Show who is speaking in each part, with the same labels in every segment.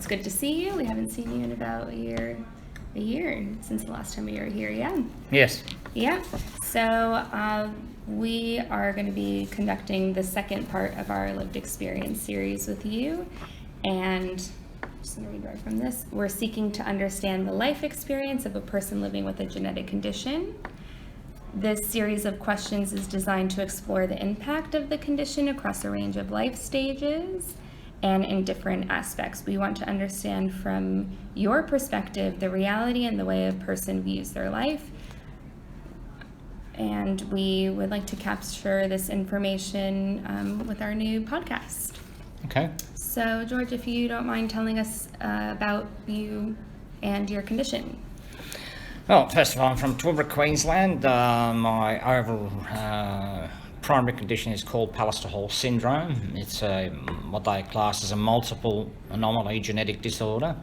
Speaker 1: It's good to see you. We haven't seen you in about a year since the last time we were here, yeah?
Speaker 2: Yes.
Speaker 1: Yeah. So we are going to be conducting the second part of our lived experience series with you. And I'm just going to read right from this. We're seeking to understand the life experience of a person living with a genetic condition. This series of questions is designed to explore the impact of the condition across a range of life stages and in different aspects. We want to understand from your perspective the reality and the way a person views their life. And we would like to capture this information with our new podcast.
Speaker 2: Okay.
Speaker 1: So, George, if you don't mind telling us about you and your condition.
Speaker 2: Well, first of all, I'm from Toowoomba, Queensland. My overall primary condition is called Pallister-Hall syndrome. It's what they class as a multiple anomaly genetic disorder.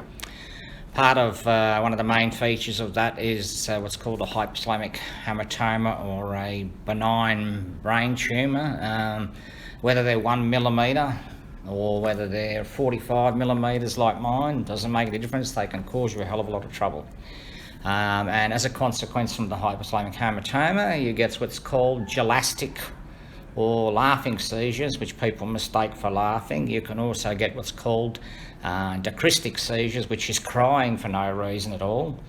Speaker 2: Part of one of the main features of that is what's called a hypothalamic hamartoma, or a benign brain tumour. Whether they're 1 millimetre or whether they're 45 millimetres like mine, doesn't make any difference. They can cause you a hell of a lot of trouble. And as a consequence from the hypothalamic hamartoma, you get what's called gelastic or laughing seizures, which people mistake for laughing. You can also get what's called dacrystic seizures, which is crying for no reason at all.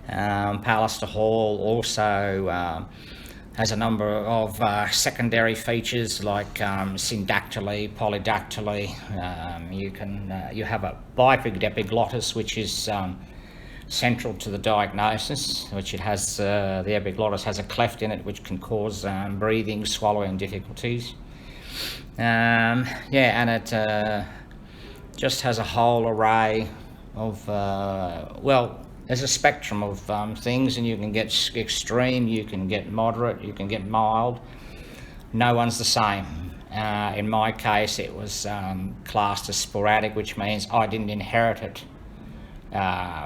Speaker 2: Pallister-Hall also has a number of secondary features like syndactyly, polydactyly. You have a bifid epiglottis, which is central to the diagnosis, which it has, the epiglottis has a cleft in it which can cause breathing, swallowing difficulties. And it just has a whole array of, there's a spectrum of things, and you can get extreme, you can get moderate, you can get mild. No one's the same. In my case, it was classed as sporadic, which means I didn't inherit it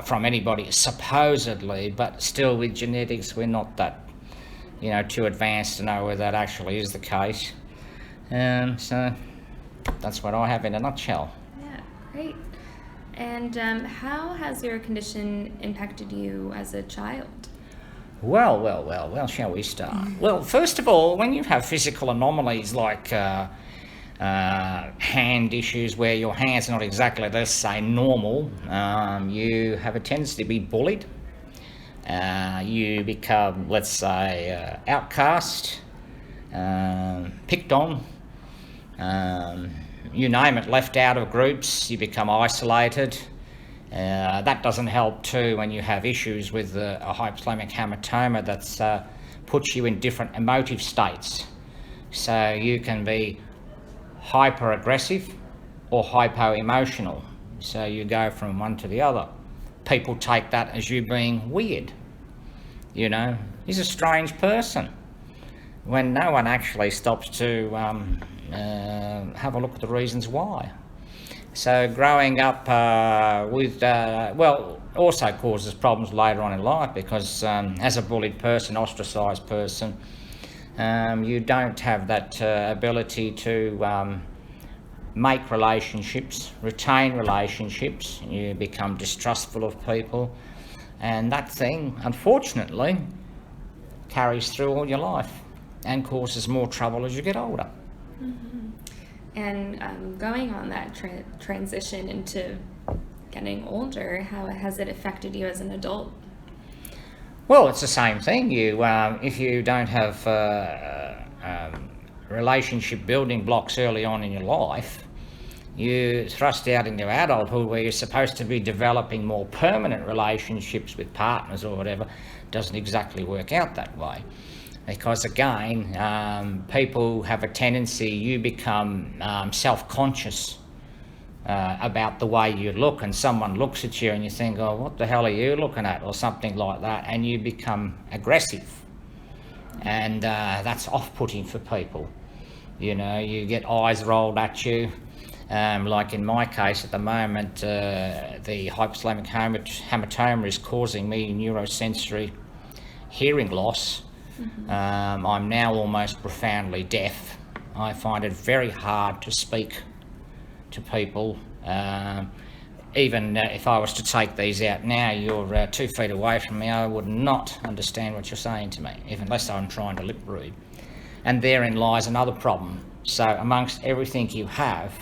Speaker 2: from anybody, supposedly, but still with genetics we're not that too advanced to know whether that actually is the case. So that's what I have in a nutshell.
Speaker 1: Yeah, great. And how has your condition impacted you as a child?
Speaker 2: Well, shall we start? Well, first of all, when you have physical anomalies like hand issues where your hands are not exactly, let's say, normal, you have a tendency to be bullied. You become, let's say, outcast, picked on, you name it, left out of groups, you become isolated. That doesn't help too when you have issues with a hypothalamic hamartoma that's puts you in different emotive states. So you can be hyper-aggressive or hypo-emotional. So you go from one to the other. People take that as you being weird. He's a strange person, when no one actually stops to have a look at the reasons why. So growing up also causes problems later on in life, because as a bullied person, ostracised person, you don't have that ability to make relationships, retain relationships. You become distrustful of people, and that thing, unfortunately, carries through all your life and causes more trouble as you get older.
Speaker 1: Mm-hmm. And going on that transition into getting older, how has it affected you as an adult?
Speaker 2: Well, it's the same thing. If you don't have relationship building blocks early on in your life, you thrust out into adulthood where you're supposed to be developing more permanent relationships with partners or whatever. Doesn't exactly work out that way. Because again, people have a tendency, you become self-conscious about the way you look, and someone looks at you and you think, oh, what the hell are you looking at, or something like that, and you become aggressive. And that's off-putting for people. You get eyes rolled at you. Like in my case at the moment, the hypothalamic hamartoma is causing me neurosensory hearing loss. Mm-hmm. I'm now almost profoundly deaf. I find it very hard to speak to people. even if I was to take these out now, you're 2 feet away from me, I would not understand what you're saying to me, even unless I'm trying to lip read. And therein lies another problem. So amongst everything you have,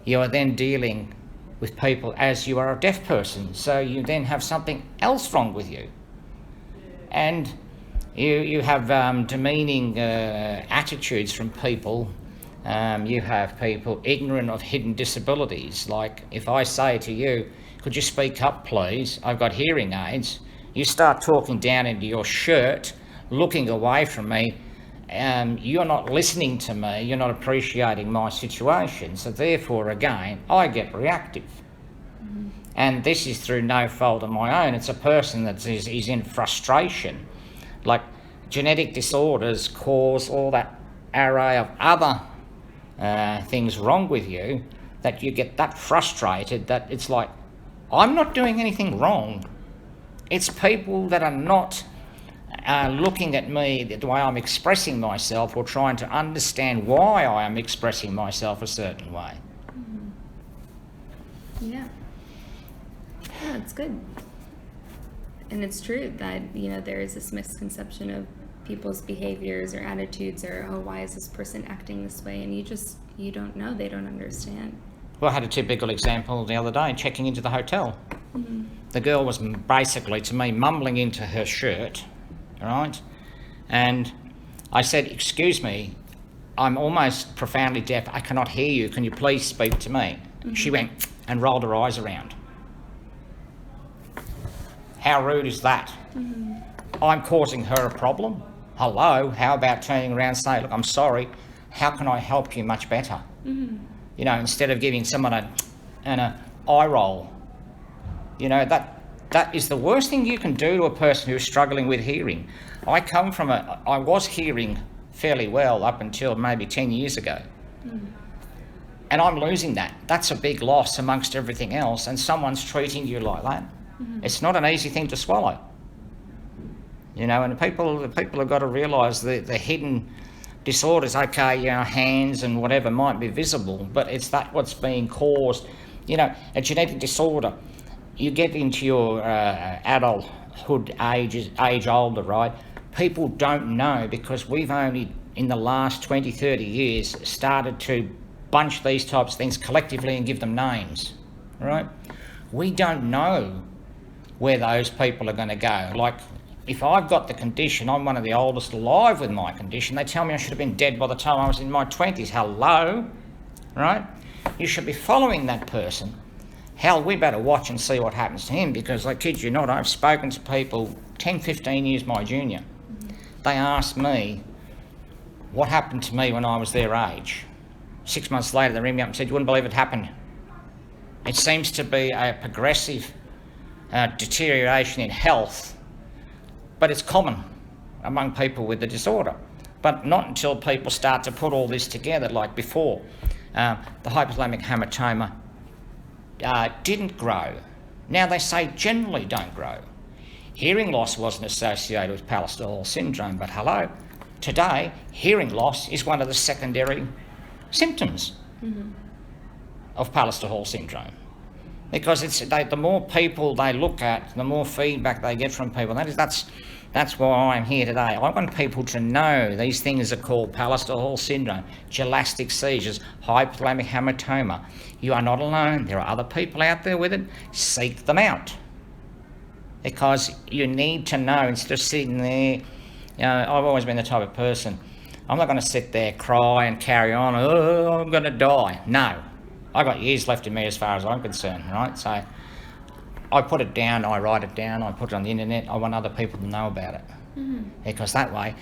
Speaker 2: you are then dealing with people as you are a deaf person, so you then have something else wrong with you. And you have demeaning attitudes from people. You have people ignorant of hidden disabilities. Like if I say to you, could you speak up please, I've got hearing aids, you start talking down into your shirt, looking away from me, you're not listening to me, you're not appreciating my situation, so therefore again I get reactive. And this is through no fault of my own. It's a person that is in frustration. Like genetic disorders cause all that array of other things wrong with you, that you get that frustrated that it's like, I'm not doing anything wrong. It's people that are not looking at me the way I'm expressing myself, or trying to understand why I am expressing myself a certain way.
Speaker 1: Yeah. Yeah, it's good. And it's true that, you know, there is this misconception of people's behaviors or attitudes, or, oh, why is this person acting this way? And you don't know, they don't understand.
Speaker 2: Well, I had a typical example the other day, checking into the hotel. The girl was basically, to me, mumbling into her shirt, right? And I said, excuse me, I'm almost profoundly deaf, I cannot hear you, can you please speak to me? She went and rolled her eyes around. How rude is that? I'm causing her a problem. Hello, how about turning around and saying, look, I'm sorry, how can I help you much better? You know, instead of giving someone an eye roll. You know, that is the worst thing you can do to a person who's struggling with hearing. I was hearing fairly well up until maybe 10 years ago. And I'm losing that. That's a big loss amongst everything else, and someone's treating you like that. It's not an easy thing to swallow. You know, and people have got to realise the hidden disorders. Okay, you know, hands and whatever might be visible, but it's that what's being caused. You know, a genetic disorder, you get into your adulthood age older, right? People don't know, because we've only in the last 20, 30 years started to bunch these types of things collectively and give them names, right? We don't know where those people are going to go. Like, if I've got the condition, I'm one of the oldest alive with my condition, they tell me I should have been dead by the time I was in my 20s. Hello, right? You should be following that person. Hell, we better watch and see what happens to him, because I kid you not, I've spoken to people 10, 15 years my junior. They asked me what happened to me when I was their age. 6 months later, they ring me up and said, you wouldn't believe it happened. It seems to be a progressive deterioration in health, but it's common among people with the disorder. But not until people start to put all this together, like before. The hypothalamic hematoma didn't grow. Now they say generally don't grow. Hearing loss wasn't associated with Pallister-Hall syndrome, but hello, today hearing loss is one of the secondary symptoms of Pallister-Hall syndrome. Because the more people they look at, the more feedback they get from people. That's why I'm here today. I want people to know these things are called Pallister-Hall syndrome, gelastic seizures, hypothalamic hematoma. You are not alone. There are other people out there with it. Seek them out. Because you need to know, instead of sitting there, you know, I've always been the type of person, I'm not going to sit there, cry and carry on, oh, I'm going to die. No. I've got years left in me as far as I'm concerned, right? So I put it down, I write it down, I put it on the internet, I want other people to know about it. Because that way,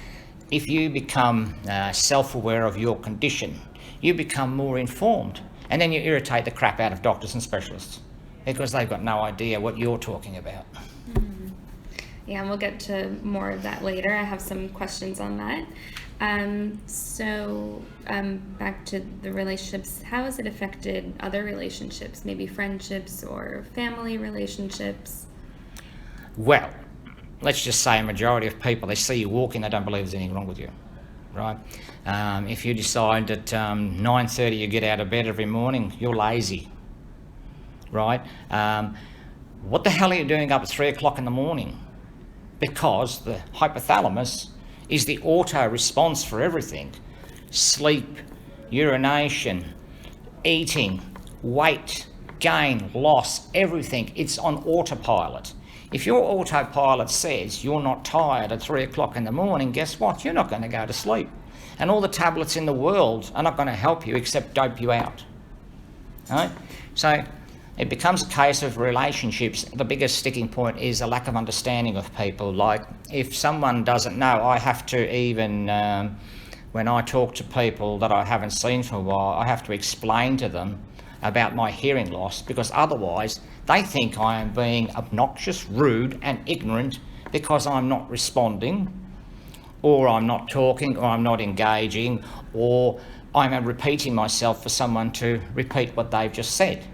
Speaker 2: if you become self-aware of your condition, you become more informed, and then you irritate the crap out of doctors and specialists, because they've got no idea what you're talking about.
Speaker 1: Yeah, and we'll get to more of that later. I have some questions on that. Back to the relationships, how has it affected other relationships, maybe friendships or family relationships?
Speaker 2: Well, let's just say a majority of people, they see you walking, they don't believe there's anything wrong with you, right? If you decide that 9:30 you get out of bed every morning, you're lazy. right? What the hell are you doing up at 3 o'clock in the morning? Because the hypothalamus is the auto response for everything. Sleep, urination, eating, weight, gain, loss, everything. It's on autopilot. If your autopilot says you're not tired at 3 o'clock in the morning, guess what? You're not going to go to sleep. And all the tablets in the world are not going to help you except dope you out. Right? So it becomes a case of relationships. The biggest sticking point is a lack of understanding of people. Like, if someone doesn't know, I have to even, when I talk to people that I haven't seen for a while, I have to explain to them about my hearing loss, because otherwise they think I am being obnoxious, rude and ignorant because I'm not responding, or I'm not talking, or I'm not engaging, or I'm repeating myself for someone to repeat what they've just said.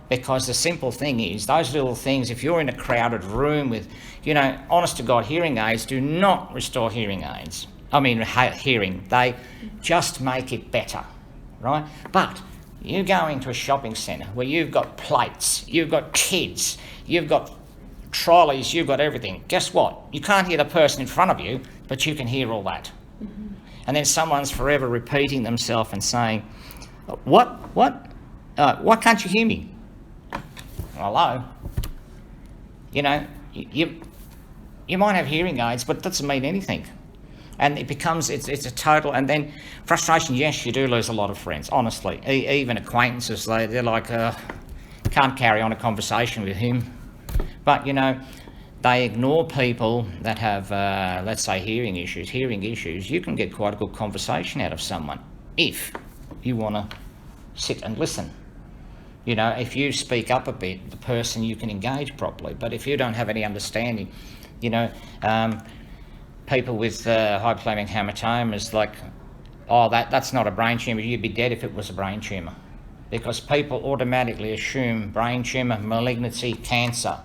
Speaker 2: Because the simple thing is, those little things, if you're in a crowded room with, you know, honest to God, hearing aids do not restore hearing aids. I mean, hearing. They just make it better, right? But you go into a shopping centre where you've got plates, you've got kids, you've got trolleys, you've got everything. Guess what? You can't hear the person in front of you, but you can hear all that. Mm-hmm. And then someone's forever repeating themselves and saying, what? Why can't you hear me? Hello? You know, you might have hearing aids, but that doesn't mean anything. And it becomes, it's a total, and then frustration, yes, you do lose a lot of friends, honestly. Even acquaintances, they're like, can't carry on a conversation with him. But, you know, they ignore people that have, let's say, hearing issues. You can get quite a good conversation out of someone if you want to sit and listen. You know, if you speak up a bit, the person, you can engage properly. But if you don't have any understanding, you know, people with hypothalamic hematomas, like, oh, that's not a brain tumour, you'd be dead if it was a brain tumour. Because people automatically assume brain tumour, malignancy, cancer.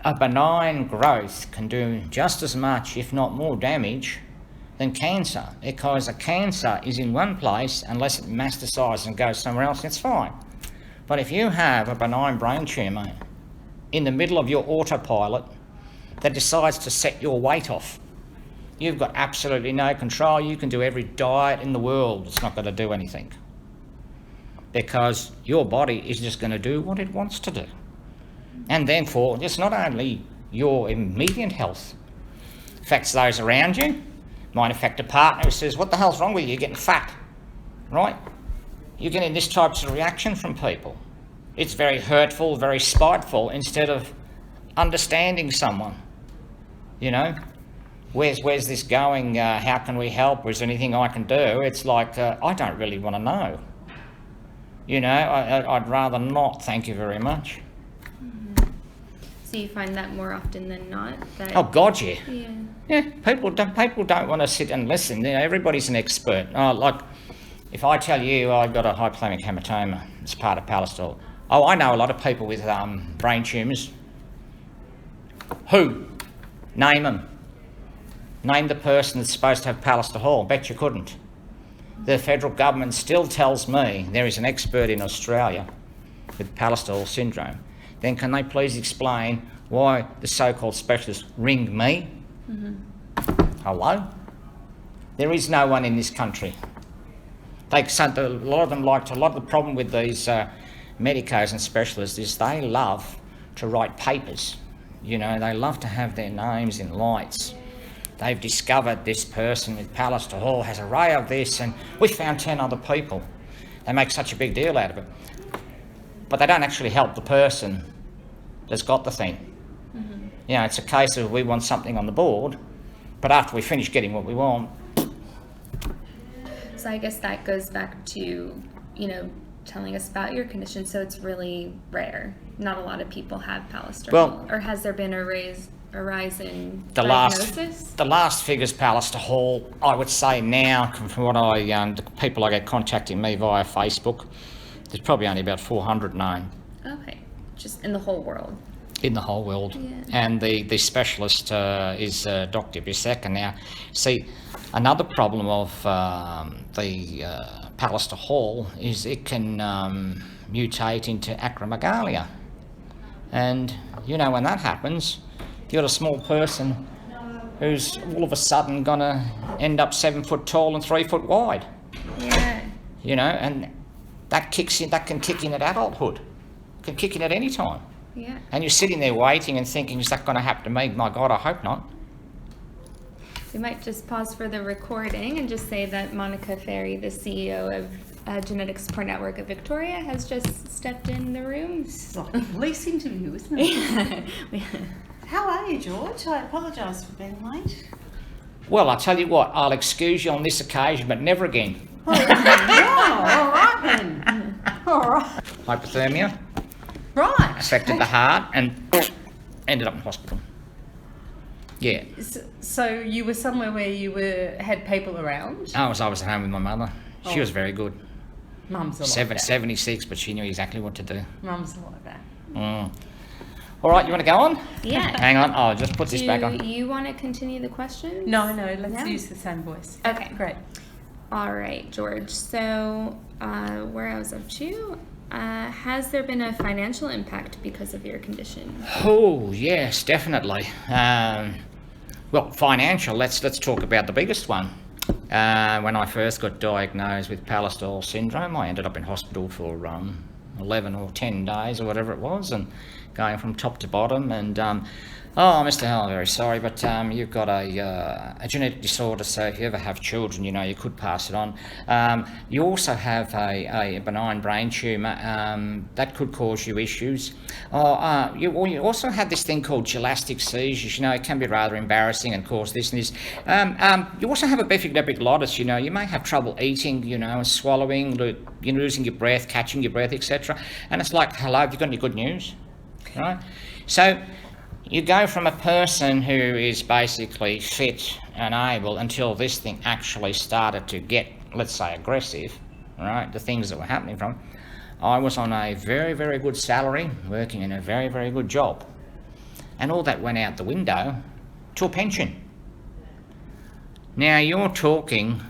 Speaker 2: A benign growth can do just as much, if not more damage, than cancer. Because a cancer is in one place, unless it metastasises and goes somewhere else, it's fine. But if you have a benign brain tumour in the middle of your autopilot that decides to set your weight off, you've got absolutely no control. You can do every diet in the world, it's not going to do anything. Because your body is just going to do what it wants to do. And therefore, it's not only your immediate health, it affects those around you. Might affect a partner who says, what the hell's wrong with you? You're getting fat, right? You're getting this type of reaction from people. It's very hurtful, very spiteful, instead of understanding someone. You know, where's this going? How can we help? Is there anything I can do? It's like, I don't really want to know. You know, I'd rather not, thank you very much.
Speaker 1: Mm-hmm. So you find that more often than not? That...
Speaker 2: Oh, God, yeah.
Speaker 1: Yeah.
Speaker 2: Yeah, people don't want to sit and listen. You know, everybody's an expert. Like, if I tell you I've got a hypothalamic hematoma, it's part of Pallister-Hall. Oh, I know a lot of people with brain tumours. Who? Name them. Name the person that's supposed to have Pallister-Hall. Bet you couldn't. The federal government still tells me there is an expert in Australia with Pallister-Hall syndrome. Then can they please explain why the so-called specialists ring me? Mm-hmm. Hello? There is no one in this country. A lot of the problem with these medicos and specialists is they love to write papers. You know, they love to have their names in lights. They've discovered this person with Pallister-Hall has an array of this, and we found 10 other people. They make such a big deal out of it. But they don't actually help the person that's got the thing. Mm-hmm. You know, it's a case of we want something on the board, but after we finish getting what we want.
Speaker 1: So I guess that goes back to, you know, telling us about your condition. So it's really rare. Not a lot of people have Pallister-Hall.
Speaker 2: Well,
Speaker 1: or has there been a rise in diagnosis?
Speaker 2: The last figures Pallister-Hall, I would say now, from what the people I get contacting me via Facebook, there's probably only about 400 known.
Speaker 1: Okay, just in the whole world.
Speaker 2: In the whole world.
Speaker 1: Yeah.
Speaker 2: And the specialist is Dr. Bissek. And now, see, another problem of the Pallister-Hall is it can mutate into acromegalia. And you know when that happens, you've got a small person who's all of a sudden gonna end up 7 foot tall and 3 foot wide.
Speaker 1: Yeah.
Speaker 2: You know, and that can kick in at adulthood. Can kick in at any time.
Speaker 1: Yeah.
Speaker 2: And you're sitting there waiting and thinking, is that going to happen to me? My God, I hope not.
Speaker 1: We might just pause for the recording and just say that Monica Ferry, the CEO of Genetic Support Network of Victoria, has just stepped in the room.
Speaker 3: It's like a police interview, isn't it?
Speaker 1: Yeah.
Speaker 3: How are you, George? I apologise for being late.
Speaker 2: Well, I'll tell you what, I'll excuse you on this occasion, but never again.
Speaker 3: Oh, all right then. All right.
Speaker 2: Hypothermia,
Speaker 3: Right.
Speaker 2: affected the heart, and ended up in hospital. Yeah.
Speaker 3: So you were somewhere where you had people around?
Speaker 2: I was at home with my mother. She was very good.
Speaker 3: Mum's like that.
Speaker 2: 76, but she knew exactly what to do.
Speaker 3: Mum's like that.
Speaker 2: All right, you want to go on?
Speaker 1: Yeah.
Speaker 2: Hang on, I'll just put this back on.
Speaker 1: Do you want to continue the questions?
Speaker 3: No, let's
Speaker 1: No?
Speaker 3: use the same voice.
Speaker 1: Okay.
Speaker 3: Great.
Speaker 1: All right, George. So, where I was up to, has there been a financial impact because of your condition?
Speaker 2: Oh, yes, definitely. Well, financial, let's talk about the biggest one. When I first got diagnosed with Pallister-Hall syndrome, I ended up in hospital for 11 or 10 days or whatever it was, and going from top to bottom. And Mr. Howell, I'm very sorry, but you've got a genetic disorder, so if you ever have children, you know, you could pass it on. You also have a benign brain tumour that could cause you issues. You also have this thing called Gelastic seizures. You know, it can be rather embarrassing and cause this and this. You also have a bifid epiglottis. You know, you may have trouble eating, you know, and swallowing, you're losing your breath, catching your breath, etc. And it's like, hello, have you got any good news? Right? So you go from a person who is basically fit and able until this thing actually started to get, let's say, aggressive, right? The things that were happening from. I was on a very, very good salary, working in a very, very good job. And all that went out the window to a pension. Now you're talking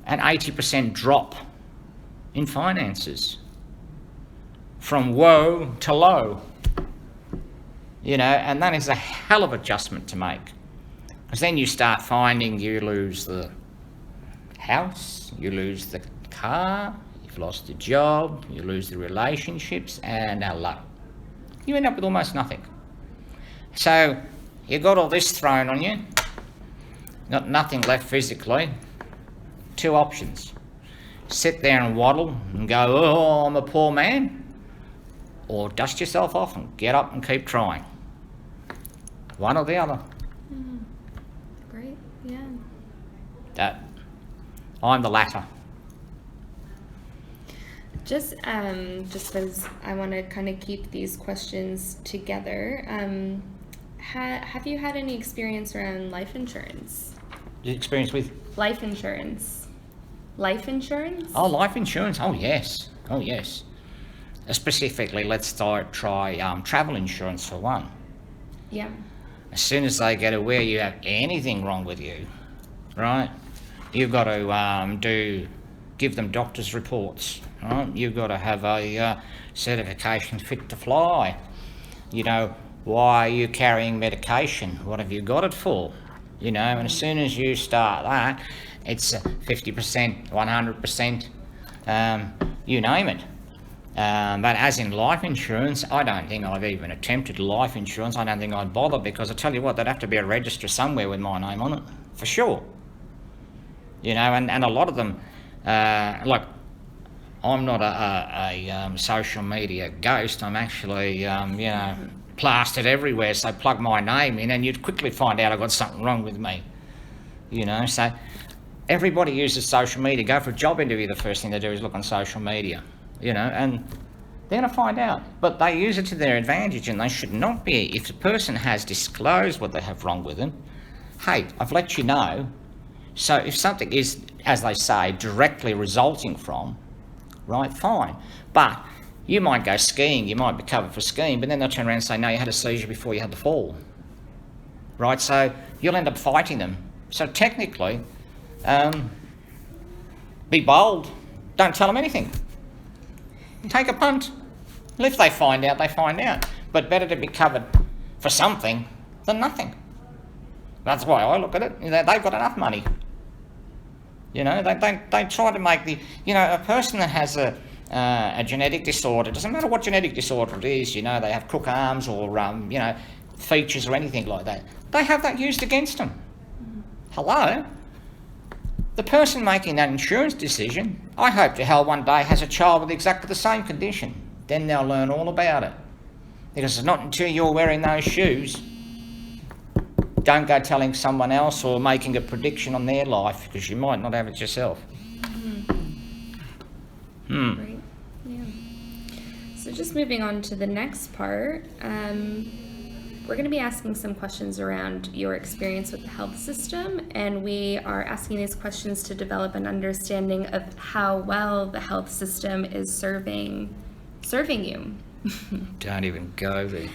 Speaker 2: an 80% drop in finances. From woe to low. You know, and that is a hell of an adjustment to make. Because then you start finding you lose the house, you lose the car, you've lost the job, you lose the relationships, and hello. You end up with almost nothing. So, you got all this thrown on you, got nothing left physically. Two options. Sit there and waddle and go, oh, I'm a poor man. Or dust yourself off and get up and keep trying. One or the other.
Speaker 1: Great, yeah.
Speaker 2: I'm the latter.
Speaker 1: Just because I want to kind of keep these questions together, have you had any experience around life insurance?
Speaker 2: Experience with?
Speaker 1: Life insurance. Life insurance?
Speaker 2: Oh, life insurance. Oh, yes. Oh, yes. Specifically, let's try travel insurance for one.
Speaker 1: Yeah.
Speaker 2: As soon as they get aware you have anything wrong with you, right, you've got to give them doctor's reports, right? You've got to have a certification fit to fly. You know, why are you carrying medication? What have you got it for? You know, and as soon as you start that, it's 50%, 100%, you name it. But as in life insurance, I don't think I've even attempted life insurance. I don't think I'd bother, because I tell you what, there'd have to be a register somewhere with my name on it, for sure. You know, and a lot of them, like, I'm not a social media ghost. I'm actually, you know, plastered everywhere, so plug my name in and you'd quickly find out I've got something wrong with me. You know, so everybody uses social media. Go for a job interview, the first thing they do is look on social media. You know, and they're going to find out. But they use it to their advantage, and they should not be. If a person has disclosed what they have wrong with them, hey, I've let you know. So if something is, as they say, directly resulting from, right, fine. But you might go skiing, you might be covered for skiing, but then they'll turn around and say, no, you had a seizure before you had the fall. Right, so you'll end up fighting them. So technically, be bold. Don't tell them anything. take a punt. And if they find out, they find out. But better to be covered for something than nothing. That's why I look at it. You know, they've got enough money. You know, they try to make the, you know, a person that has a genetic disorder, doesn't matter what genetic disorder it is, you know, they have crook arms or, you know, features or anything like that, they have that used against them. Hello? The person making that insurance decision, I hope to hell one day has a child with exactly the same condition. Then they'll learn all about it. Because it's not until you're wearing those shoes, don't go telling someone else or making a prediction on their life, because you might not have it yourself.
Speaker 1: Right. Yeah. So just moving on to the next part, we're going to be asking some questions around your experience with the health system, and we are asking these questions to develop an understanding of how well the health system is serving you.
Speaker 2: Don't even go there.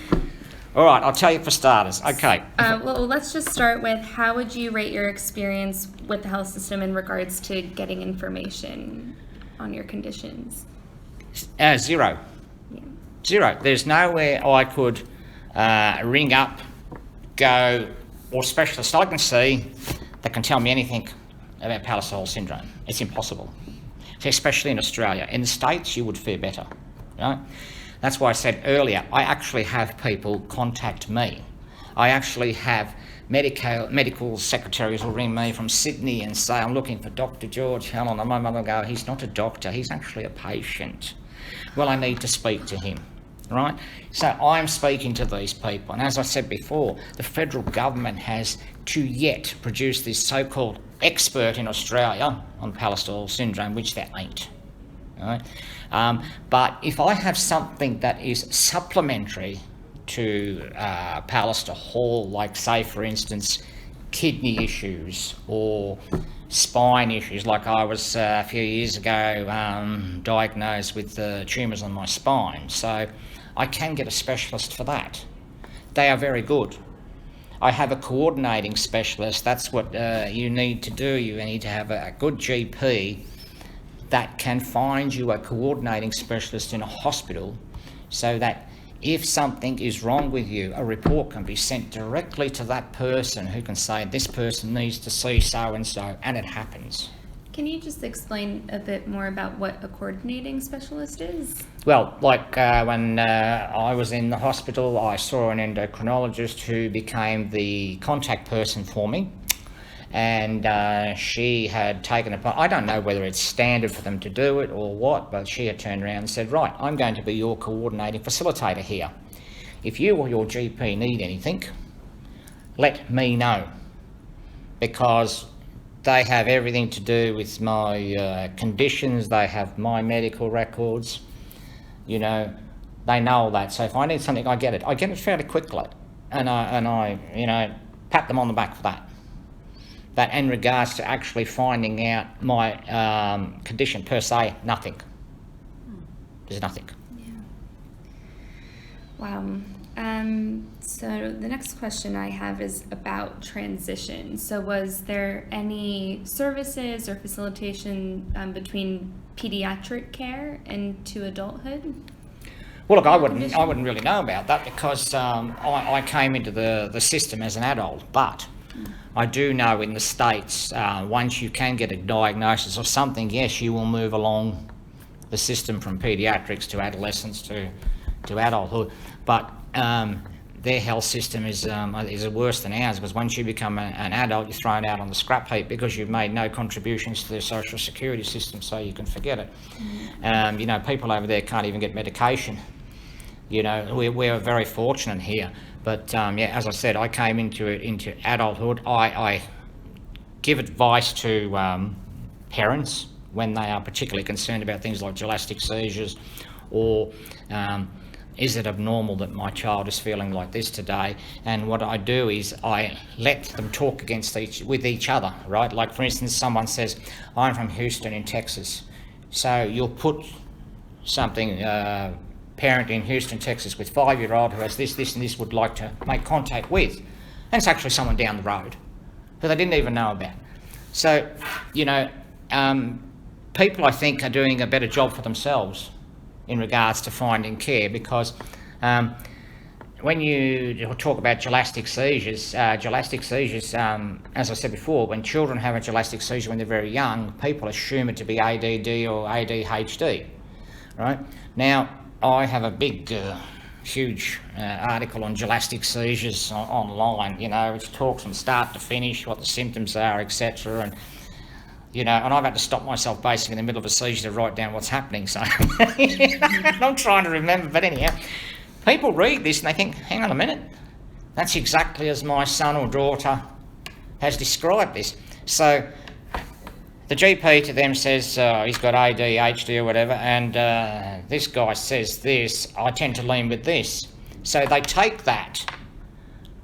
Speaker 2: All right, I'll tell you for starters. Okay.
Speaker 1: Well, let's just start with, how would you rate your experience with the health system in regards to getting information on your conditions?
Speaker 2: 0.
Speaker 1: Yeah.
Speaker 2: 0. There's nowhere I could ring up, go, or specialist I can see that can tell me anything about Pallister-Hall syndrome. It's impossible, especially in Australia. In the States, you would fare better. Right? That's why I said earlier, I actually have people contact me. I actually have medical secretaries will ring me from Sydney and say, I'm looking for Dr. George Howell, and my mum will go, he's not a doctor, he's actually a patient. Well, I need to speak to him, right? So I'm speaking to these people, and as I said before, the federal government has to yet produce this so-called expert in Australia on Pallister-Hall syndrome, which there ain't. Right? But if I have something that is supplementary to Pallister-Hall, like say for instance kidney issues or spine issues, like I was a few years ago diagnosed with tumours on my spine, so I can get a specialist for that. They are very good. I have a coordinating specialist. That's what you need to do. You need to have a good GP that can find you a coordinating specialist in a hospital, so that if something is wrong with you, a report can be sent directly to that person who can say, this person needs to see so-and-so, and it happens.
Speaker 1: Can you just explain a bit more about what a coordinating specialist is?
Speaker 2: Well, like when I was in the hospital, I saw an endocrinologist who became the contact person for me. And she had taken upon, I don't know whether it's standard for them to do it or what, but she had turned around and said, right, I'm going to be your coordinating facilitator here. If you or your GP need anything, let me know, because they have everything to do with my conditions, they have my medical records, you know, they know all that. So if I need something, I get it fairly quickly, and I you know, pat them on the back for that. But in regards to actually finding out my condition per se, nothing. There's nothing.
Speaker 1: Yeah. Wow. So the next question I have is about transition. So was there any services or facilitation between pediatric care and to adulthood?
Speaker 2: Well, look, I wouldn't really know about that, because I came into the system as an adult, but I do know in the States, once you can get a diagnosis of something, yes, you will move along the system from paediatrics to adolescence to adulthood. But their health system is worse than ours, because once you become an adult, you're thrown out on the scrap heap because you've made no contributions to their social security system, so you can forget it. You know, people over there can't even get medication. You know, we're very fortunate here. But yeah, as I said, I came into adulthood. I give advice to parents when they are particularly concerned about things like gelastic seizures, or is it abnormal that my child is feeling like this today? And what I do is I let them talk with each other, right? Like for instance, someone says, I'm from Houston in Texas. So you'll put something, parent in Houston, Texas with 5-year-old who has this and this would like to make contact with. And it's actually someone down the road who they didn't even know about. So, you know, people I think are doing a better job for themselves in regards to finding care, because when you talk about gelastic seizures, as I said before, when children have a gelastic seizure when they're very young, people assume it to be ADD or ADHD, right? Now, I have a big, huge article on gelastic seizures online, you know, which talks from start to finish, what the symptoms are, etc. And, you know, and I've had to stop myself basically in the middle of a seizure to write down what's happening, so I'm trying to remember, but anyhow. People read this and they think, hang on a minute, that's exactly as my son or daughter has described this. So the GP to them says he's got ADHD or whatever, and this guy says this, I tend to lean with this. So they take that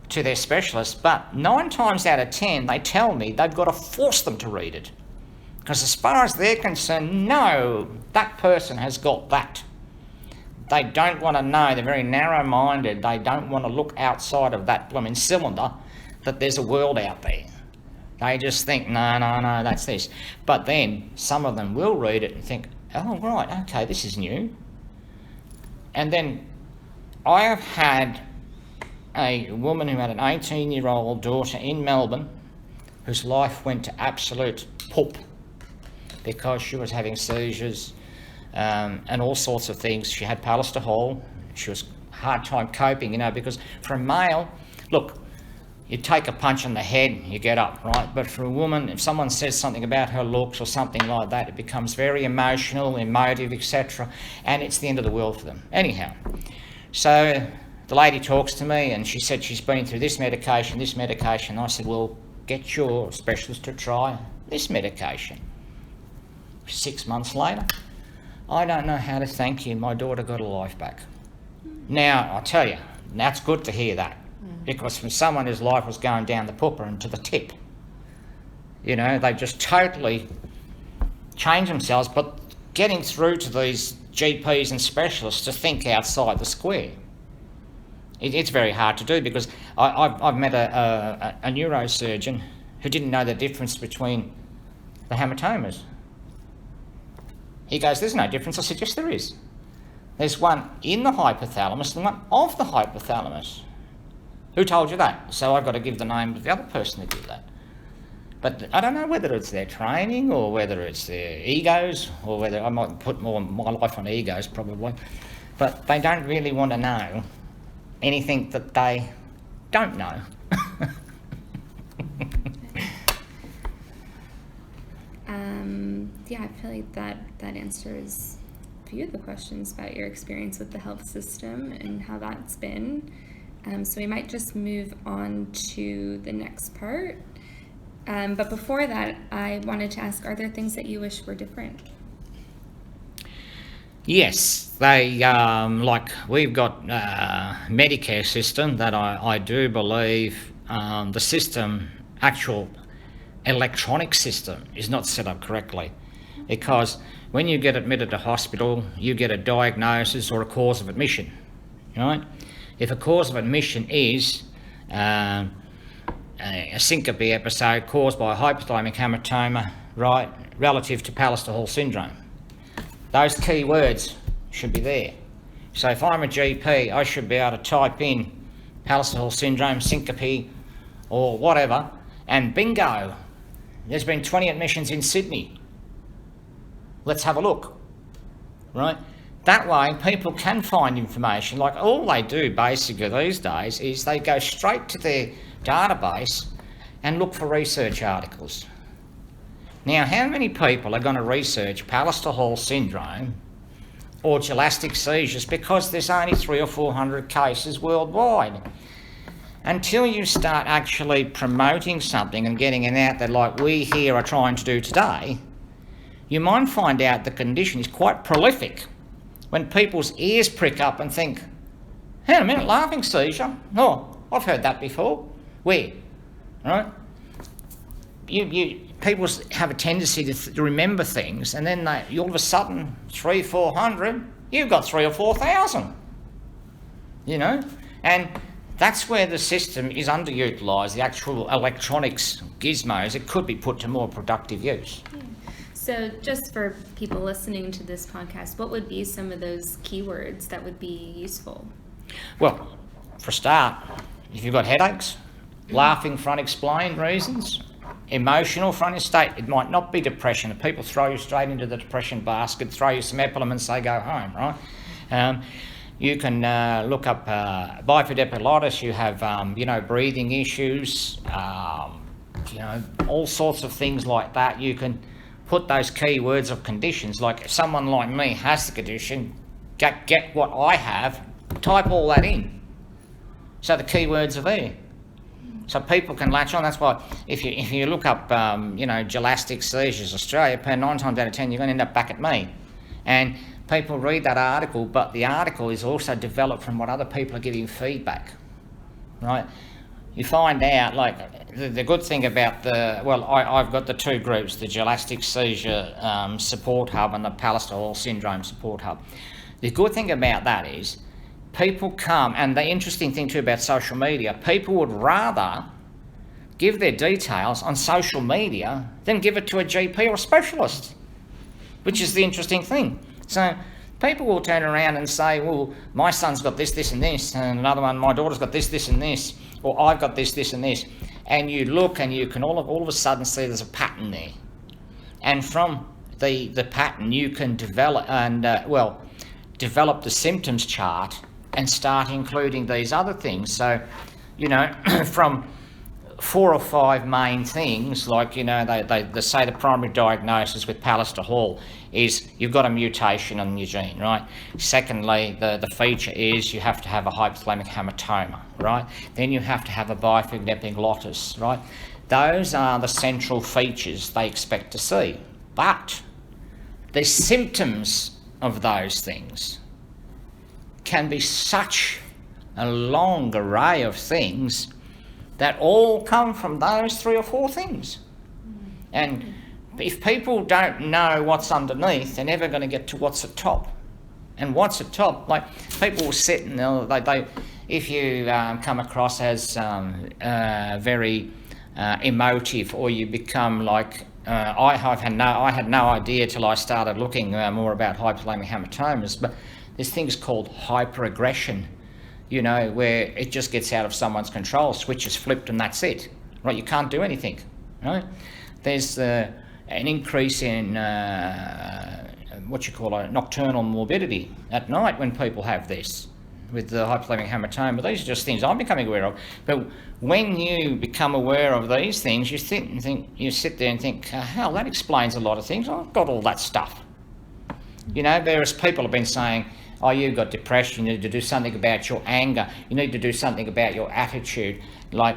Speaker 2: to their specialist, but 9 times out of 10 they tell me they've got to force them to read it. Because as far as they're concerned, no, that person has got that. They don't want to know, they're very narrow-minded, they don't want to look outside of that blooming cylinder, that there's a world out there. They just think, no, that's this. But then some of them will read it and think, oh, right, okay, this is new. And then I have had a woman who had an 18-year-old daughter in Melbourne whose life went to absolute pulp because she was having seizures, and all sorts of things. She had Pallister-Hall. She was hard time coping, you know, because for a male, look, you take a punch on the head, you get up, right? But for a woman, if someone says something about her looks or something like that, it becomes very emotional, emotive, etc. And it's the end of the world for them. Anyhow, so the lady talks to me and she said she's been through this medication. I said, well, get your specialist to try this medication. 6 months later, I don't know how to thank you, my daughter got her life back. Now, I'll tell you, that's good to hear that, because from someone whose life was going down the pooper and to the tip, you know, they just totally changed themselves, but getting through to these GPs and specialists to think outside the square, it's very hard to do, because I've met a neurosurgeon who didn't know the difference between the hematomas. He goes, there's no difference. I said, yes, there is. There's one in the hypothalamus and one of the hypothalamus. Who told you that? So I've got to give the name of the other person who did that. But I don't know whether it's their training or whether it's their egos, or whether I might put more of my life on egos probably. But they don't really want to know anything that they don't know.
Speaker 1: Yeah, I feel like that answers a few of the questions about your experience with the health system and how that's been. So we might just move on to the next part. But before that, I wanted to ask, are there things that you wish were different?
Speaker 2: Yes, they like we've got Medicare system that I do believe the system, actual electronic system, is not set up correctly, because when you get admitted to hospital, you get a diagnosis or a cause of admission, right? If a cause of admission is a syncope episode caused by a hypothalamic hematoma, right, relative to Pallister-Hall syndrome, those key words should be there. So if I'm a GP, I should be able to type in Pallister-Hall syndrome, syncope, or whatever, and bingo, there's been 20 admissions in Sydney. Let's have a look, right? That way people can find information. Like, all they do basically these days is they go straight to their database and look for research articles. Now, how many people are going to research Pallister-Hall syndrome or gelastic seizures, because there's only 300 or 400 cases worldwide? Until you start actually promoting something and getting it out there like we here are trying to do today, you might find out the condition is quite prolific. When people's ears prick up and think, hang on a minute, laughing seizure? Oh, I've heard that before. Where? Right? People have a tendency to remember things, and then all of a sudden, 300-400, you've got 3,000 or 4,000. You know? And that's where the system is underutilised, the actual electronics gizmos. It could be put to more productive use.
Speaker 1: Yeah. So just for people listening to this podcast, what would be some of those keywords that would be useful?
Speaker 2: Well, for a start, if you've got headaches, laughing for unexplained reasons, emotional for any state, it might not be depression. If people throw you straight into the depression basket, throw you some Epilim and say go home, right? You can look up bifid epiglottis. You have, breathing issues, all sorts of things like that. You can put those keywords of conditions, like if someone like me has the condition, get what I have, type all that in. So the keywords are there. So people can latch on. That's why if you look up, Gelastic, Seizures, Australia, 9 times out of 10, you're going to end up back at me. And people read that article, but the article is also developed from what other people are giving feedback, right? You find out, like, the good thing about I've got the two groups, the Gelastic Seizure Support Hub and the Pallister-Hall Syndrome Support Hub. The good thing about that is people come, and the interesting thing too about social media, people would rather give their details on social media than give it to a GP or a specialist, which is the interesting thing. So people will turn around and say, well, my son's got this, this and this, and another one, my daughter's got this, this and this, or I've got this, this and this. And you look and you can all of a sudden see there's a pattern there. And from the pattern you can develop the symptoms chart and start including these other things. So, from 4 or 5 main things, like, they say the primary diagnosis with Pallister-Hall is you've got a mutation on your gene, right? Secondly, the feature is you have to have a hypothalamic hematoma, right? Then you have to have a bifid epiglottis, right? Those are the central features they expect to see. But the symptoms of those things can be such a long array of things that all come from those 3 or 4 things. And if people don't know what's underneath, they're never going to get to what's at top. And what's at top, like, people will sit and if you come across as very emotive, or you become like, I had no idea till I started looking more about hypothalamic hematomas, but there's things called hyperaggression, where it just gets out of someone's control, switch is flipped and that's it, right? You can't do anything, right? There's an increase in nocturnal morbidity at night when people have this, with the hypothalamic hematoma. These are just things I'm becoming aware of. But when you become aware of these things, you sit there and think, hell, that explains a lot of things. I've got all that stuff. Whereas people have been saying, oh, you've got depression, you need to do something about your anger, you need to do something about your attitude. Like,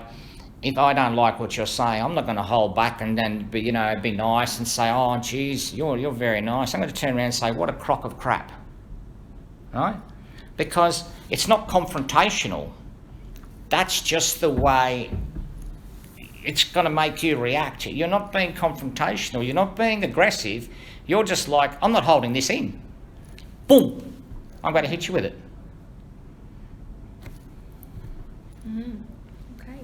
Speaker 2: if I don't like what you're saying, I'm not going to hold back and then be nice and say, oh, geez, you're very nice. I'm going to turn around and say, what a crock of crap, right? Because it's not confrontational. That's just the way it's going to make you react. You're not being confrontational. You're not being aggressive. You're just like, I'm not holding this in. Boom. I'm going to hit you with it.
Speaker 1: Okay.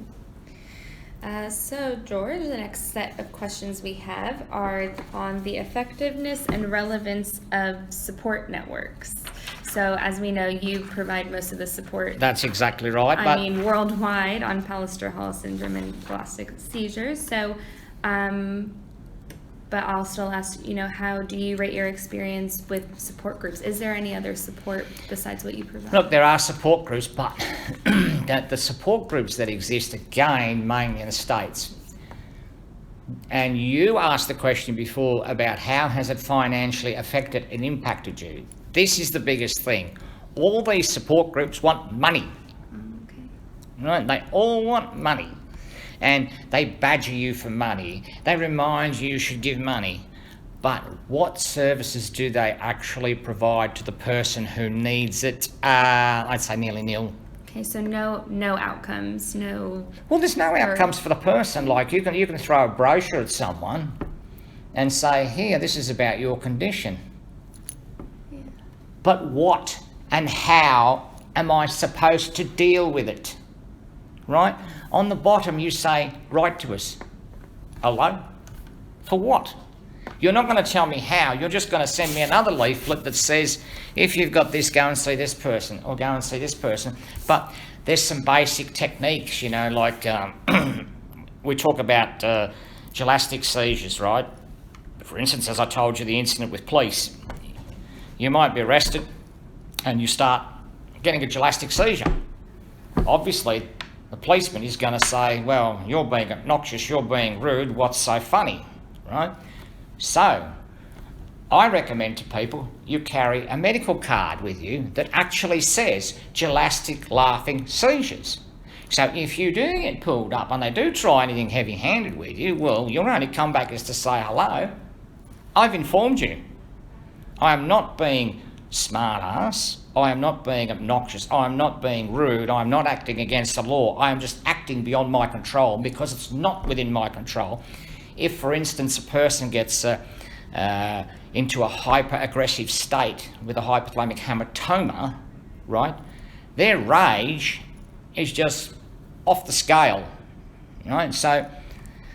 Speaker 1: So, George, the next set of questions we have are on the effectiveness and relevance of support networks. So, as we know, you provide most of the support.
Speaker 2: That's exactly right.
Speaker 1: Worldwide on Pallister-Hall syndrome and Gelastic seizures. So, but I'll still ask, how do you rate your experience with support groups? Is there any other support besides what you provide?
Speaker 2: Look, there are support groups, but the support groups that exist, again, mainly in the States. And you asked the question before about how has it financially affected and impacted you. This is the biggest thing. All these support groups want money.
Speaker 1: Okay.
Speaker 2: Right? They all want money. And they badger you for money. They remind you should give money. But what services do they actually provide to the person who needs it? I'd say nearly nil.
Speaker 1: Okay, so no outcomes, no...
Speaker 2: Well, there's no outcomes for the person. Like, you can throw a brochure at someone and say, here, this is about your condition.
Speaker 1: Yeah.
Speaker 2: But what and how am I supposed to deal with it? Right? On the bottom you say, write to us. Hello? For what? You're not going to tell me how. You're just going to send me another leaflet that says, if you've got this, go and see this person, or go and see this person. But there's some basic techniques, you know, like we talk about gelastic seizures, right? For instance, as I told you, the incident with police. You might be arrested and you start getting a gelastic seizure. Obviously, the policeman is going to say, well, you're being obnoxious, you're being rude, what's so funny, right? So, I recommend to people you carry a medical card with you that actually says gelastic laughing seizures. So if you do get pulled up and they do try anything heavy-handed with you, well, you'll only come back as to say hello. I've informed you. I am not being smart-ass. I am not being obnoxious. I am not being rude. I am not acting against the law. I am just acting beyond my control because it's not within my control. If, for instance, a person gets into a hyper-aggressive state with a hypothalamic hamartoma, right, their rage is just off the scale, right? So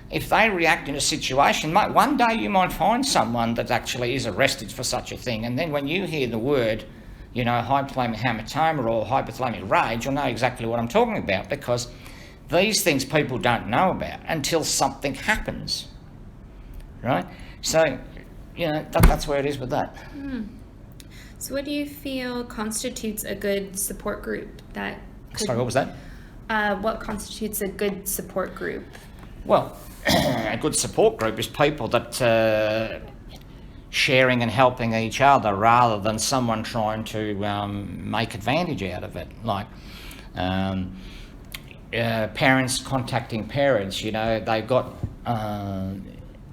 Speaker 2: if they react in a situation, one day you might find someone that actually is arrested for such a thing, and then when you hear the word, you know, hypothalamic hamartoma or hypothalamic rage, you'll know exactly what I'm talking about, because these things people don't know about until something happens, right? So, you know, that's where it is with that.
Speaker 1: So what do you feel constitutes a good support group?
Speaker 2: Sorry, what was that?
Speaker 1: What constitutes a good support group?
Speaker 2: Well, a good support group is people that sharing and helping each other rather than someone trying to make advantage out of it. Like parents contacting parents, you know, they've got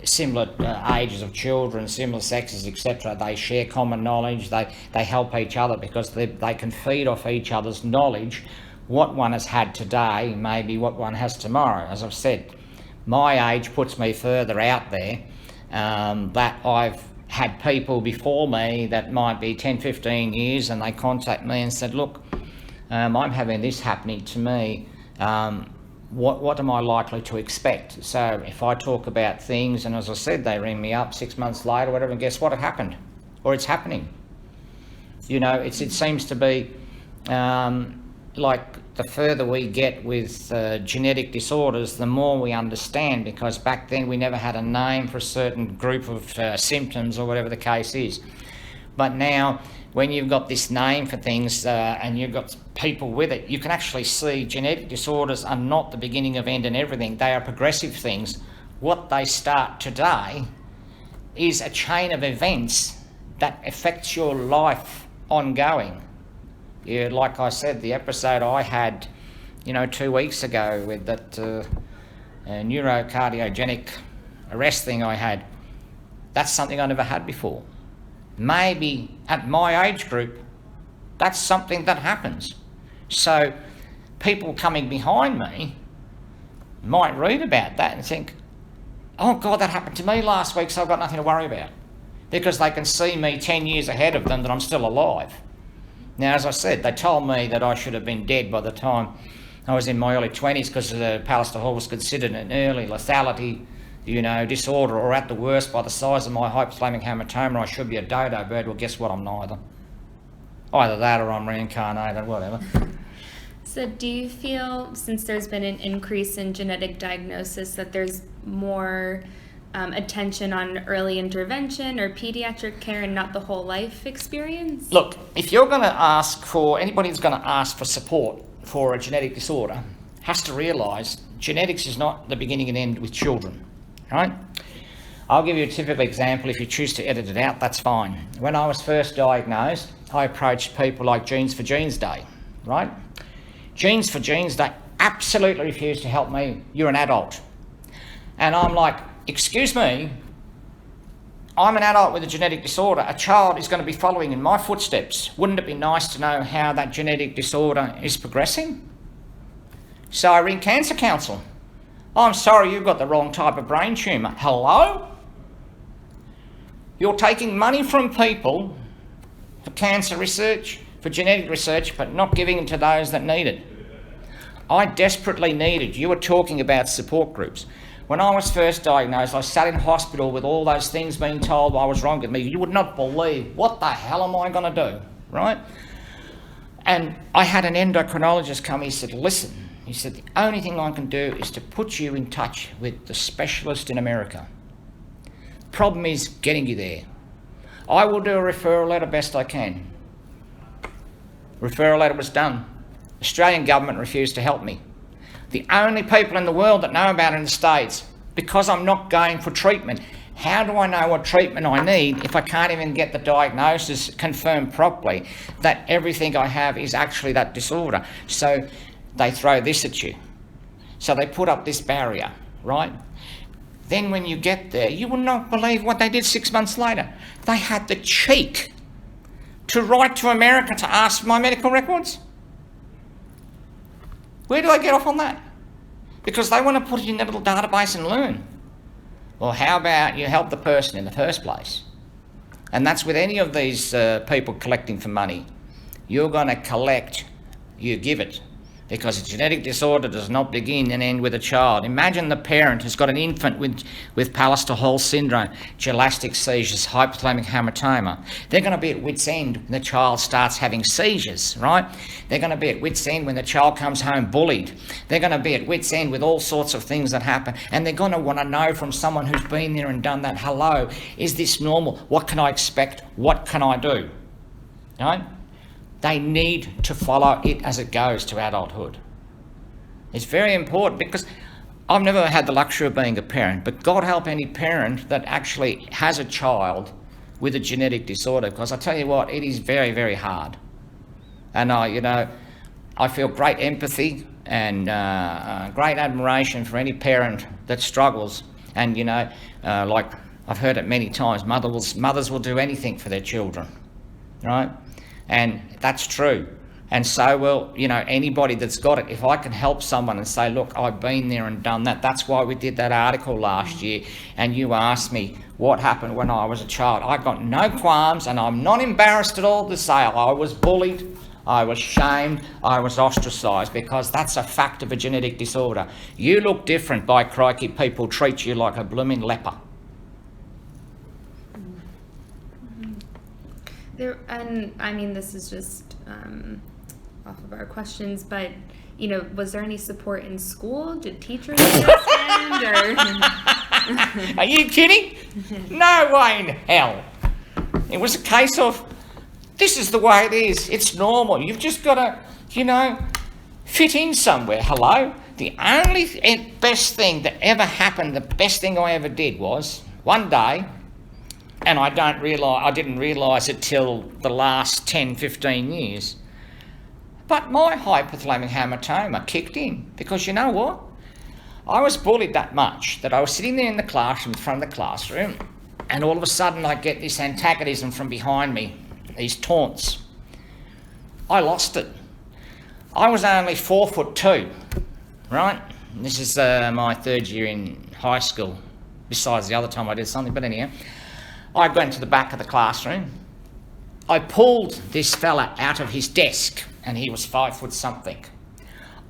Speaker 2: similar ages of children, similar sexes, etc. They share common knowledge, they help each other because they can feed off each other's knowledge. What one has had today may be what one has tomorrow. As I've said, my age puts me further out there, that I've had people before me that might be 10, 15 years, and they contact me and said, look, I'm having this happening to me. What am I likely to expect? So if I talk about things, and as I said, they ring me up 6 months later, whatever, and guess what? It happened, or it's happening. You know, it seems to be like the further we get with genetic disorders, the more we understand, because back then we never had a name for a certain group of symptoms or whatever the case is. But now, when you've got this name for things and you've got people with it, you can actually see genetic disorders are not the beginning of end and everything. They are progressive things. What they start today is a chain of events that affects your life ongoing. Yeah, like I said, the episode I had, you know, 2 weeks ago with that neurocardiogenic arrest thing I had, that's something I never had before. Maybe at my age group, that's something that happens. So people coming behind me might read about that and think, oh God, that happened to me last week, so I've got nothing to worry about. Because they can see me 10 years ahead of them that I'm still alive. Now, as I said, they told me that I should have been dead by the time I was in my early 20s because Pallister-Hall was considered an early lethality, you know, disorder, or at the worst, by the size of my hypothalamic hamartoma, I should be a dodo bird. Well, guess what? I'm neither. Either that or I'm reincarnated, whatever.
Speaker 1: So do you feel, since there's been an increase in genetic diagnosis, that there's more attention on early intervention or pediatric care and not the whole life experience?
Speaker 2: Look, if you're going to ask for, anybody who's going to ask for support for a genetic disorder has to realise genetics is not the beginning and end with children, right? I'll give you a typical example. If you choose to edit it out, that's fine. When I was first diagnosed, I approached people like Genes for Genes Day, right? Genes for Genes Day absolutely refused to help me. You're an adult. And I'm like, excuse me, I'm an adult with a genetic disorder. A child is going to be following in my footsteps. Wouldn't it be nice to know how that genetic disorder is progressing? So I ring Cancer Council. I'm sorry, you've got the wrong type of brain tumour. Hello? You're taking money from people for cancer research, for genetic research, but not giving it to those that need it. I desperately needed, you were talking about support groups. when I was first diagnosed, I sat in hospital with all those things being told I was wrong with me. You would not believe, what the hell am I going to do, right? And I had an endocrinologist come, he said, listen, he said, the only thing I can do is to put you in touch with the specialist in America. Problem is getting you there. I will do a referral letter best I can. Referral letter was done. Australian government refused to help me. The only people in the world that know about it in the States, because I'm not going for treatment. How do I know what treatment I need if I can't even get the diagnosis confirmed properly that everything I have is actually that disorder? So they throw this at you. So they put up this barrier, right? Then when you get there, you will not believe what they did 6 months later. They had the cheek to write to America to ask for my medical records. Where do I get off on that? Because they want to put it in their little database and learn. Well, how about you help the person in the first place? And that's with any of these people collecting for money. You're going to collect, you give it. Because a genetic disorder does not begin and end with a child. Imagine the parent who's got an infant with Pallister-Hall syndrome, gelastic seizures, hypothalamic hamartoma. They're going to be at wit's end when the child starts having seizures, right? They're going to be at wit's end when the child comes home bullied. They're going to be at wit's end with all sorts of things that happen. And they're going to want to know from someone who's been there and done that, hello, is this normal? What can I expect? What can I do? Right? They need to follow it as it goes to adulthood. It's very important because I've never had the luxury of being a parent, but God help any parent that actually has a child with a genetic disorder, because I tell you what, it is very, very hard. And I feel great empathy and great admiration for any parent that struggles. And like I've heard it many times, mothers will do anything for their children, right? And that's true. And so will, anybody that's got it. If I can help someone and say, look, I've been there and done that. That's why we did that article last year. And you asked me what happened when I was a child. I got no qualms, and I'm not embarrassed at all to say I was bullied, I was shamed, I was ostracised, because that's a fact of a genetic disorder. You look different, by crikey, people treat you like a blooming leper.
Speaker 1: And I mean, this is just off of our questions, but was there any support in school? Did teachers understand? Or
Speaker 2: Are you kidding? No way in hell. It was a case of, this is the way it is. It's normal. You've just got to, fit in somewhere. Hello? The only best thing that ever happened, the best thing I ever did was, one day, and I didn't realise it till the last 10, 15 years. But my hypothalamic hamartoma kicked in, because you know what? I was bullied that much that I was sitting there in the classroom, in front of the classroom, and all of a sudden I get this antagonism from behind me, these taunts. I lost it. I was only 4'2", right? And this is my third year in high school, besides the other time I did something, but anyhow. I went to the back of the classroom. I pulled this fella out of his desk, and he was 5 foot something.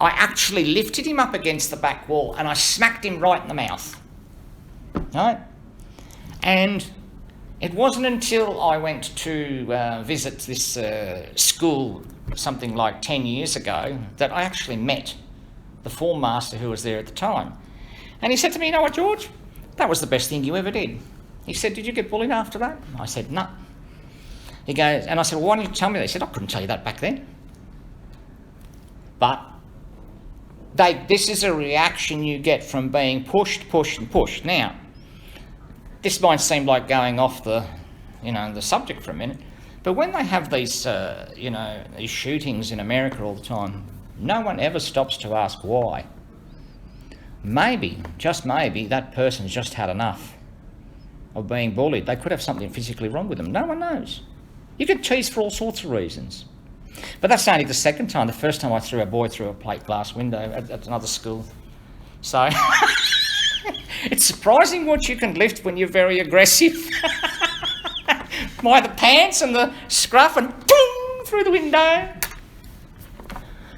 Speaker 2: I actually lifted him up against the back wall and I smacked him right in the mouth. Right? And it wasn't until I went to visit this school something like 10 years ago that I actually met the form master who was there at the time. And he said to me, you know what, George? That was the best thing you ever did. He said, did you get bullied after that? I said, no. He goes, and I said, well, why didn't you tell me that? He said, I couldn't tell you that back then. But this is a reaction you get from being pushed. Now, this might seem like going off the subject for a minute, but when they have these, these shootings in America all the time, no one ever stops to ask why. Maybe, just maybe, that person's just had enough of being bullied. They could have something physically wrong with them. No one knows. You can tease for all sorts of reasons. But that's only the second time. The first time I threw a boy through a plate glass window at another school. So it's surprising what you can lift when you're very aggressive. By the pants and the scruff and boom, through the window.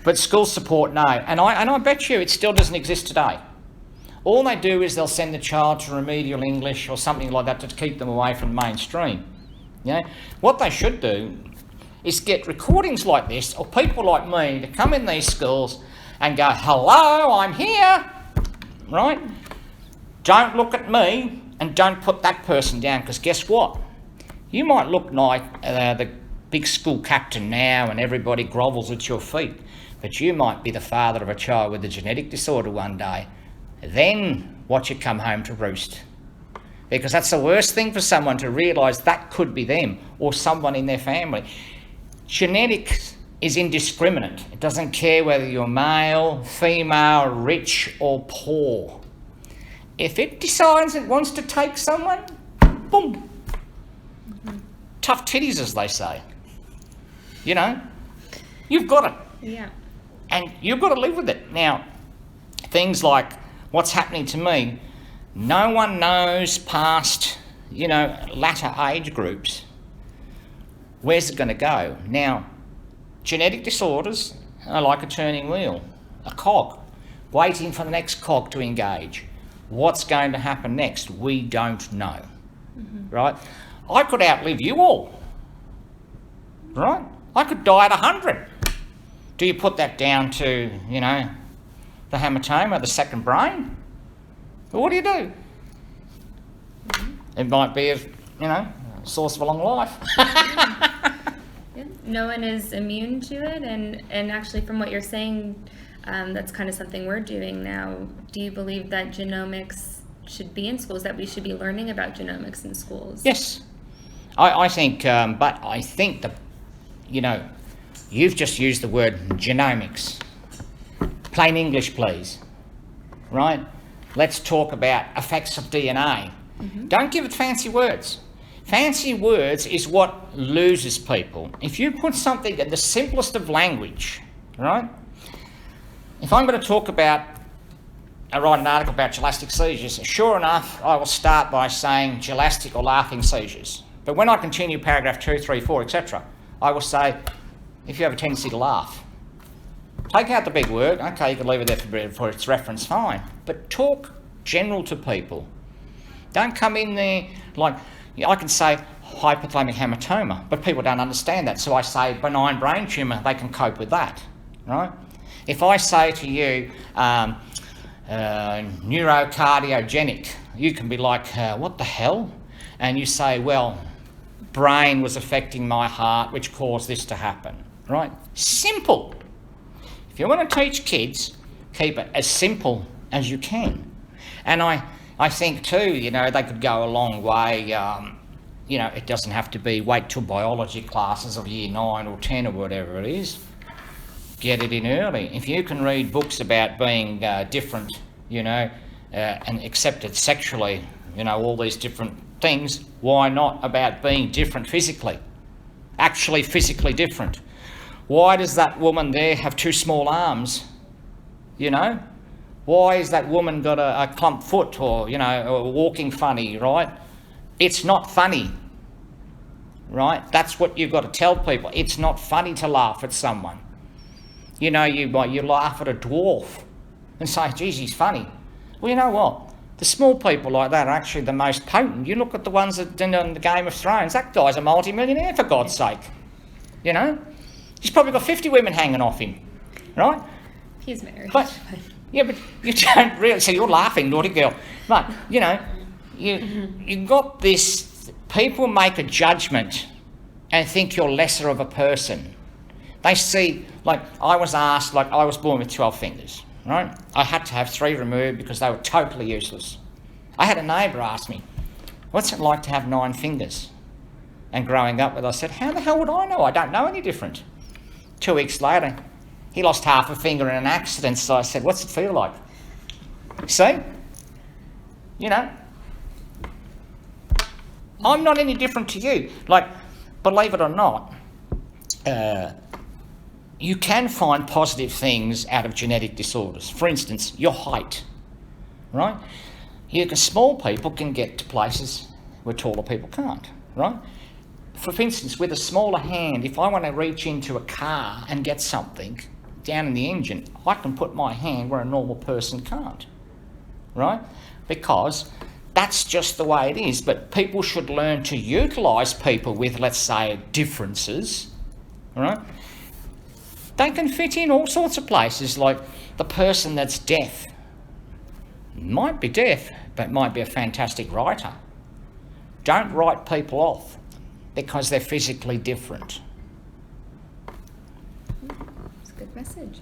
Speaker 2: But school support, no. And I bet you it still doesn't exist today. All they do is they'll send the child to remedial English or something like that to keep them away from mainstream. You know, what they should do is get recordings like this, or people like me to come in these schools and go, hello, I'm here, right? Don't look at me and don't put that person down, because guess what? You might look like the big school captain now and everybody grovels at your feet, but you might be the father of a child with a genetic disorder one day. Then watch it come home to roost. Because that's the worst thing for someone to realise that could be them or someone in their family. Genetics is indiscriminate. It doesn't care whether you're male, female, rich or poor. If it decides it wants to take someone, boom. Tough titties, as they say. You know, you've got it.
Speaker 1: Yeah.
Speaker 2: And you've got to live with it. Now, things like what's happening to me, no one knows past, you know, latter age groups. Where's it going to go? Now, genetic disorders are like a turning wheel, a cog, waiting for the next cog to engage. What's going to happen next? We don't know, right? I could outlive you all, right? I could die at 100. Do you put that down to, you know, the hematoma, the second brain? Or what do you do? It might be a, you know, source of a long life.
Speaker 1: Yeah. No one is immune to it, and actually from what you're saying, that's kind of something we're doing now. Do you believe that genomics should be in schools, that we should be learning about genomics in schools?
Speaker 2: Yes. I think, but I think that, you know, you've just used the word genomics. Plain English, please. Right? Let's talk about effects of DNA. Don't give it fancy words. Fancy words is what loses people. If you put something in the simplest of language, right? If I'm going to talk about, I write an article about gelastic seizures, sure enough, I will start by saying gelastic or laughing seizures. But when I continue paragraph 2, 3, 4, etc., I will say, if you have a tendency to laugh, take out the big word. Okay, you can leave it there for its reference, fine. But talk general to people. Don't come in there like, I can say hypothalamic hematoma, but people don't understand that. So I say benign brain tumour, they can cope with that, right? If I say to you neurocardiogenic, you can be like, what the hell? And you say, well, brain was affecting my heart, which caused this to happen, right? Simple. If you want to teach kids, keep it as simple as you can. And I think too, you know, they could go a long way. You know, it doesn't have to be wait till biology classes of year 9 or 10 or whatever it is. Get it in early. If you can read books about being different, you know, and accepted sexually, you know, all these different things, why not about being different physically? Actually physically different. Why does that woman there have 2 small arms? You know? Why has that woman got a clump foot, or, you know, or walking funny, right? It's not funny, right? That's what you've got to tell people. It's not funny to laugh at someone. You know, you laugh at a dwarf and say, geez, he's funny. Well, you know what? The small people like that are actually the most potent. You look at the ones that did on the Game of Thrones. That guy's a multi-millionaire, for God's sake. You know? He's probably got 50 women hanging off him, right?
Speaker 1: He's married.
Speaker 2: But, yeah, but you don't really... So you're laughing, naughty girl. But, you know, you got this... People make a judgment and think you're lesser of a person. They see... Like, I was asked... Like, I was born with 12 fingers, right? I had to have 3 removed because they were totally useless. I had a neighbour ask me, what's it like to have 9 fingers? And growing up with, I said, how the hell would I know? I don't know any different. 2 weeks later, he lost half a finger in an accident, so I said, what's it feel like? See? You know? I'm not any different to you. Like, believe it or not, you can find positive things out of genetic disorders. For instance, your height, right? Small people can get to places where taller people can't, right? For instance, with a smaller hand, if I want to reach into a car and get something down in the engine, I can put my hand where a normal person can't, right? Because that's just the way it is. But people should learn to utilise people with, let's say, differences, right? They can fit in all sorts of places, like the person that's deaf. Might be deaf, but might be a fantastic writer. Don't write people off because they're physically different.
Speaker 1: That's a good message.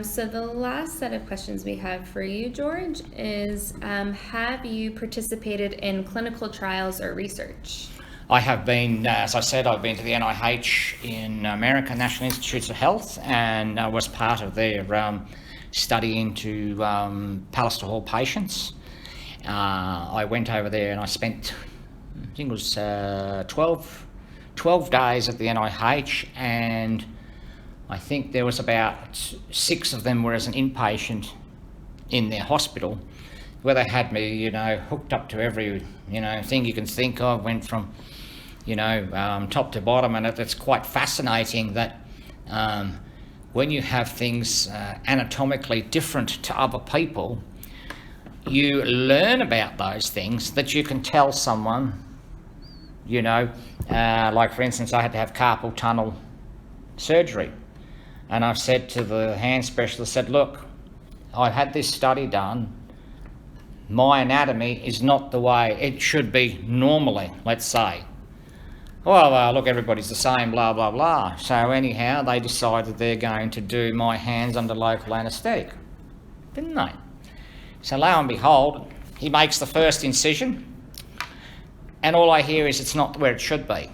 Speaker 1: So the last set of questions we have for you, George, is have you participated in clinical trials or research?
Speaker 2: I have been, as I said, I've been to the NIH in America, National Institutes of Health, and I was part of their study into Pallister-Hall patients. I went over there and I spent, I think it was 12 days at the NIH, and I think there was about 6 of them were as an inpatient in their hospital, where they had me, you know, hooked up to every, you know, thing you can think of, went from, you know, top to bottom. And it's quite fascinating that when you have things anatomically different to other people, you learn about those things that you can tell someone, you know, like for instance, I had to have carpal tunnel surgery. And I've said to the hand specialist, said, look, I had this study done. My anatomy is not the way it should be normally, let's say. Well, look, everybody's the same, blah, blah, blah. So anyhow, they decided they're going to do my hands under local anaesthetic, didn't they? So lo and behold, he makes the first incision, and all I hear is it's not where it should be.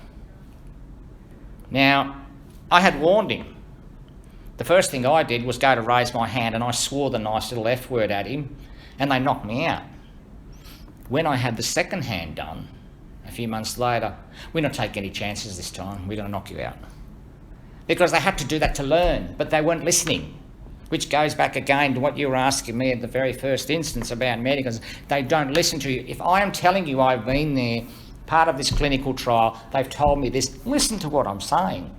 Speaker 2: Now, I had warned him. The first thing I did was go to raise my hand, and I swore the nice little F word at him, and they knocked me out. When I had the second hand done, a few months later, we're not taking any chances this time, we're going to knock you out. Because they had to do that to learn, but they weren't listening, which goes back again to what you were asking me at the very first instance about medicals. They don't listen to you. If I am telling you I've been there, part of this clinical trial, they've told me this, listen to what I'm saying.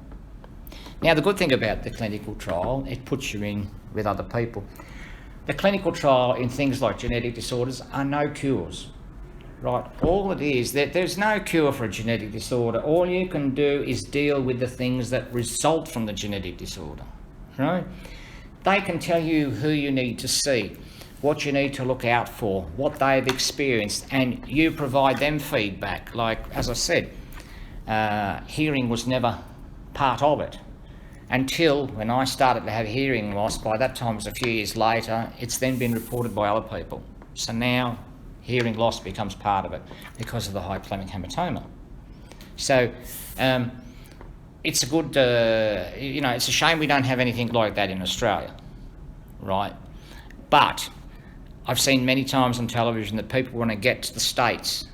Speaker 2: Now, the good thing about the clinical trial, it puts you in with other people. The clinical trial in things like genetic disorders are no cures, right? All it is, that there's no cure for a genetic disorder. All you can do is deal with the things that result from the genetic disorder, right? They can tell you who you need to see, what you need to look out for, what they've experienced, and you provide them feedback. Like, as I said, hearing was never part of it. Until when I started to have hearing loss, by that time it was a few years later, it's then been reported by other people. So now hearing loss becomes part of it because of the hypothalamic hematoma. So it's a good, you know, it's a shame we don't have anything like that in Australia, right? But I've seen many times on television that people want to get to the States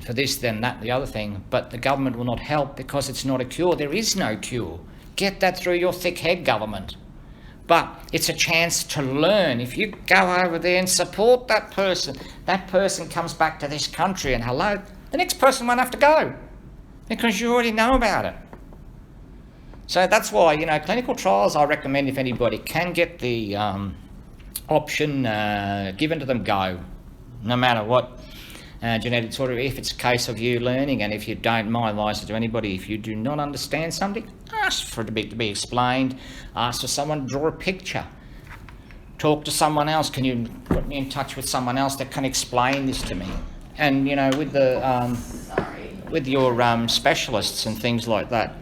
Speaker 2: for this, then that, the other thing, but the government will not help because it's not a cure. There is no cure. Get that through your thick head, government. But it's a chance to learn. If you go over there and support that person comes back to this country and hello, the next person won't have to go because you already know about it. So that's why, you know, clinical trials, I recommend if anybody can get the option given to them, go, no matter what genetic disorder. If it's a case of you learning, and if you don't, my advice to anybody, if you do not understand something, ask for it to be explained, ask for someone to draw a picture, talk to someone else, can you put me in touch with someone else that can explain this to me? And, you know, with the with your specialists and things like that,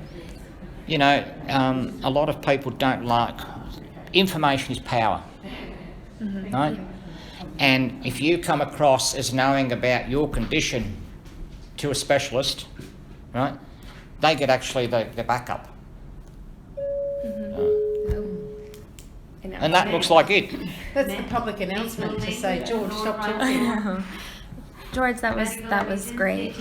Speaker 2: you know, a lot of people don't like, information is power, right? And if you come across as knowing about your condition to a specialist, right, they get actually the backup. And that looks like it.
Speaker 3: That's the public announcement to say, George, stop talking.
Speaker 1: George, that was great.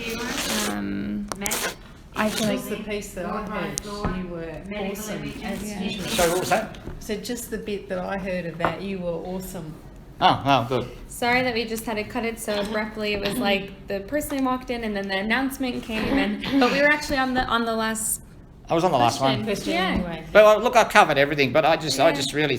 Speaker 1: I feel like
Speaker 3: Just the piece that I heard, you were awesome as usual.
Speaker 2: So what was that?
Speaker 3: So just the bit that I heard of that, you were awesome.
Speaker 2: Oh, good.
Speaker 1: sorry that we just had to cut it so abruptly. It was like the person walked in and then the announcement came, but we were actually on the last.
Speaker 2: I was on the last one.
Speaker 3: Question
Speaker 1: Yeah.
Speaker 3: anyway.
Speaker 2: But look, I covered everything. But I just really